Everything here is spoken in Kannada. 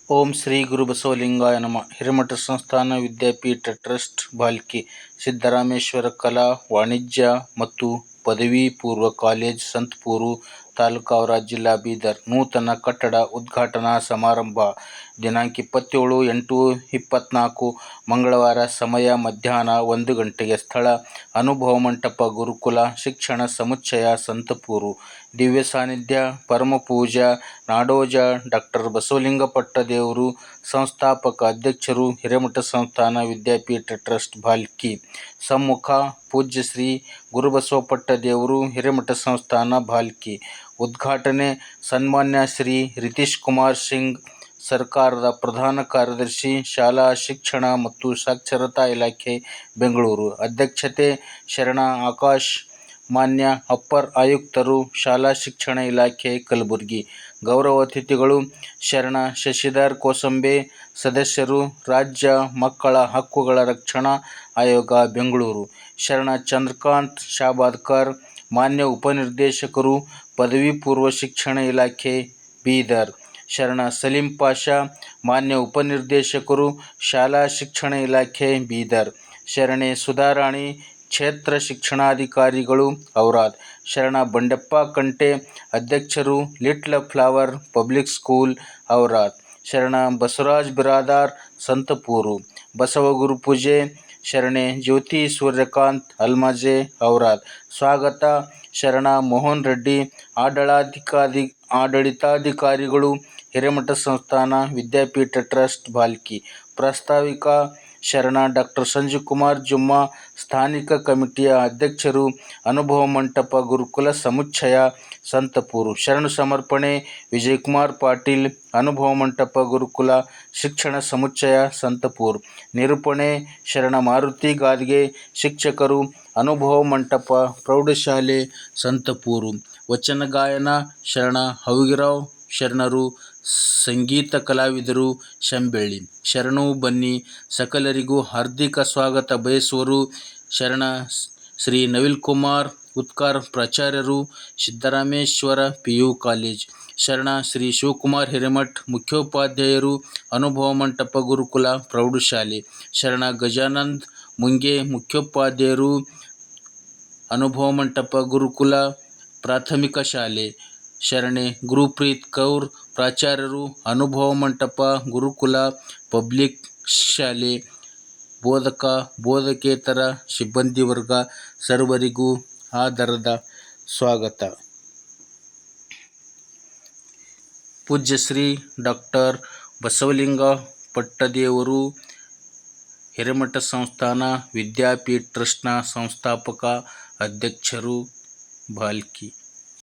ಓಂ ಶ್ರೀ ಗುರು ಬಸವಲಿಂಗಾಯ ನಮಃ. ಹಿರೇಮಠ ಸಂಸ್ಥಾನ ವಿದ್ಯಾಪೀಠ ಟ್ರಸ್ಟ್ ಬಾಲ್ಕಿ ಸಿದ್ದರಾಮೇಶ್ವರ ಕಲಾ ವಾಣಿಜ್ಯ ಮತ್ತು ಪದವಿ ಪೂರ್ವ ಕಾಲೇಜ್ ಸಂತಪೂರು ತಾಲೂಕು ಔರಾದ್ ಜಿಲ್ಲಾ ಬೀದರ್ ನೂತನ ಕಟ್ಟಡ ಉದ್ಘಾಟನಾ ಸಮಾರಂಭ ದಿನಾಂಕ 27/8/24 ಮಂಗಳವಾರ. ಸಮಯ ಮಧ್ಯಾಹ್ನ 1 ಗಂಟೆಗೆ. ಸ್ಥಳ ಅನುಭವ ಮಂಟಪ ಗುರುಕುಲ ಶಿಕ್ಷಣ ಸಮುಚ್ಚಯ ಸಂತಪೂರು. ದಿವ್ಯ ಸಾನ್ನಿಧ್ಯ ಪರಮಪೂಜ್ಯ ನಾಡೋಜ ಡಾಕ್ಟರ್ ಬಸವಲಿಂಗಪಟ್ಟ ದೇವರು, ಸಂಸ್ಥಾಪಕ ಅಧ್ಯಕ್ಷರು, ಹಿರೇಮಠ ಸಂಸ್ಥಾನ ವಿದ್ಯಾಪೀಠ ಟ್ರಸ್ಟ್ ಬಾಲ್ಕಿ. ಸಮ್ಮುಖ ಪೂಜ್ಯ ಶ್ರೀ ಗುರುಬಸವಪಟ್ಟ ದೇವರು, ಹಿರೇಮಠ ಸಂಸ್ಥಾನ ಬಾಲ್ಕಿ. ಉದ್ಘಾಟನೆ ಸನ್ಮಾನ್ಯ ಶ್ರೀ ರಿತೀಶ್ ಕುಮಾರ್ ಸಿಂಗ್, ಸರ್ಕಾರದ ಪ್ರಧಾನ ಕಾರ್ಯದರ್ಶಿ, ಶಾಲಾ ಶಿಕ್ಷಣ ಮತ್ತು ಸಾಕ್ಷರತಾ ಇಲಾಖೆ, ಬೆಂಗಳೂರು. ಅಧ್ಯಕ್ಷತೆ ಶರಣ ಆಕಾಶ್, ಮಾನ್ಯ ಅಪರ ಆಯುಕ್ತರು, ಶಾಲಾ ಶಿಕ್ಷಣ ಇಲಾಖೆ, ಕಲಬುರಗಿ. ಗೌರವ ಅತಿಥಿಗಳು ಶರಣ ಶಶಿಧರ್ ಕೋಸಂಬೆ, ಸದಸ್ಯರು, ರಾಜ್ಯ ಮಕ್ಕಳ ಹಕ್ಕುಗಳ ರಕ್ಷಣಾ ಆಯೋಗ, ಬೆಂಗಳೂರು. ಶರಣ ಚಂದ್ರಕಾಂತ್ ಶಾಬಾದ್ಕರ್, ಮಾನ್ಯ ಉಪನಿರ್ದೇಶಕರು, ಪದವಿ ಪೂರ್ವ ಶಿಕ್ಷಣ ಇಲಾಖೆ, ಬೀದರ್. ಶರಣ ಸಲೀಂ ಪಾಷಾ, ಮಾನ್ಯ ಉಪನಿರ್ದೇಶಕರು, ಶಾಲಾ ಶಿಕ್ಷಣ ಇಲಾಖೆ, ಬೀದರ್. ಶರಣೆ ಸುಧಾರಾಣಿ, ಕ್ಷೇತ್ರ ಶಿಕ್ಷಣಾಧಿಕಾರಿಗಳು, ಔರಾದ್. ಶರಣ ಬಂಡೆಪ್ಪ ಕಂಟೆ, ಅಧ್ಯಕ್ಷರು, little flower public school, Aurad. ಶರಣ ಬಸವರಾಜ್ ಬಿರಾದಾರ್, ಸಂತಪೂರು. ಬಸವ ಗುರುಪೂಜೆ ಶರಣೆ ಜ್ಯೋತಿ ಸೂರ್ಯಕಾಂತ್ ಅಲ್ಮಾಜೆ, ಔರಾದ್. ಸ್ವಾಗತ ಶರಣ ಮೋಹನ್ ರೆಡ್ಡಿ, ಆಡಳಿತಾಧಿಕಾರಿಗಳು, ಹಿರೇಮಠ ಸಂಸ್ಥಾನ ವಿದ್ಯಾಪೀಠ ಟ್ರಸ್ಟ್ ಬಾಲ್ಕಿ. ಪ್ರಾಸ್ತಾವಿಕ ಶರಣ ಡಾಕ್ಟರ್ ಸಂಜೀವ್ಕುಮಾರ್ ಜುಮ್ಮಾ, ಸ್ಥಾನಿಕ ಕಮಿಟಿಯ ಅಧ್ಯಕ್ಷರು, ಅನುಭವ ಮಂಟಪ ಗುರುಕುಲ ಸಮುಚ್ಚಯ ಸಂತಪೂರು. ಶರಣ ಸಮರ್ಪಣೆ ವಿಜಯಕುಮಾರ್ ಪಾಟೀಲ್, ಅನುಭವ ಮಂಟಪ ಗುರುಕುಲ ಶಿಕ್ಷಣ ಸಮುಚ್ಚಯ ಸಂತಪೂರು. ನಿರೂಪಣೆ ಶರಣ ಮಾರುತಿ ಗಾದ್ಗೆ, ಶಿಕ್ಷಕರು, ಅನುಭವ ಮಂಟಪ ಪ್ರೌಢಶಾಲೆ, ಸಂತಪೂರು. ವಚನ ಗಾಯನ ಶರಣ ಹವಿಗರಾವ್ ಶರಣರು, ಸಂಗೀತ ಕಲಾವಿದರು, ಶಂಬೆಳ್ಳಿ. ಶರಣು ಬನ್ನಿ ಸಕಲರಿಗೂ ಹಾರ್ದಿಕ ಸ್ವಾಗತ ಬಯಸುವರು. ಶರಣ ಶ್ರೀ ನವಿಲ್ಕುಮಾರ್ ಉತ್ಕಾರ್, ಪ್ರಾಚಾರ್ಯರು, ಸಿದ್ದರಾಮೇಶ್ವರ ಪಿಯು ಕಾಲೇಜ್. ಶರಣ ಶ್ರೀ ಶಿವಕುಮಾರ್ ಹಿರೇಮಠ್, ಮುಖ್ಯೋಪಾಧ್ಯಾಯರು, ಅನುಭವ ಮಂಟಪ ಗುರುಕುಲ ಪ್ರೌಢಶಾಲೆ. ಶರಣ ಗಜಾನಂದ್ ಮುಂಗೆ, ಮುಖ್ಯೋಪಾಧ್ಯಾಯರು, ಅನುಭವ ಮಂಟಪ ಗುರುಕುಲ ಪ್ರಾಥಮಿಕ ಶಾಲೆ. ಶರಣೆ ಗುರುಪ್ರೀತ್ ಕೌರ್, ಪ್ರಾಚಾರ್ಯರು, ಅನುಭವ ಮಂಟಪ ಗುರುಕುಲ ಪಬ್ಲಿಕ್ ಶಾಲೆ. ಬೋಧಕ ಬೋಧಕೇತರ ಸಿಬ್ಬಂದಿ ವರ್ಗ ಸರ್ವರಿಗೂ ಆದರದ ಸ್ವಾಗತ. ಪೂಜ್ಯ ಶ್ರೀ ಡಾಕ್ಟರ್ ಬಸವಲಿಂಗಪಟ್ಟದೇವರು, ಹಿರೇಮಠ ಸಂಸ್ಥಾನ ವಿದ್ಯಾಪೀಠ ಟ್ರಸ್ಟ್ನ ಸಂಸ್ಥಾಪಕ ಅಧ್ಯಕ್ಷರು, ಬಾಲ್ಕಿ.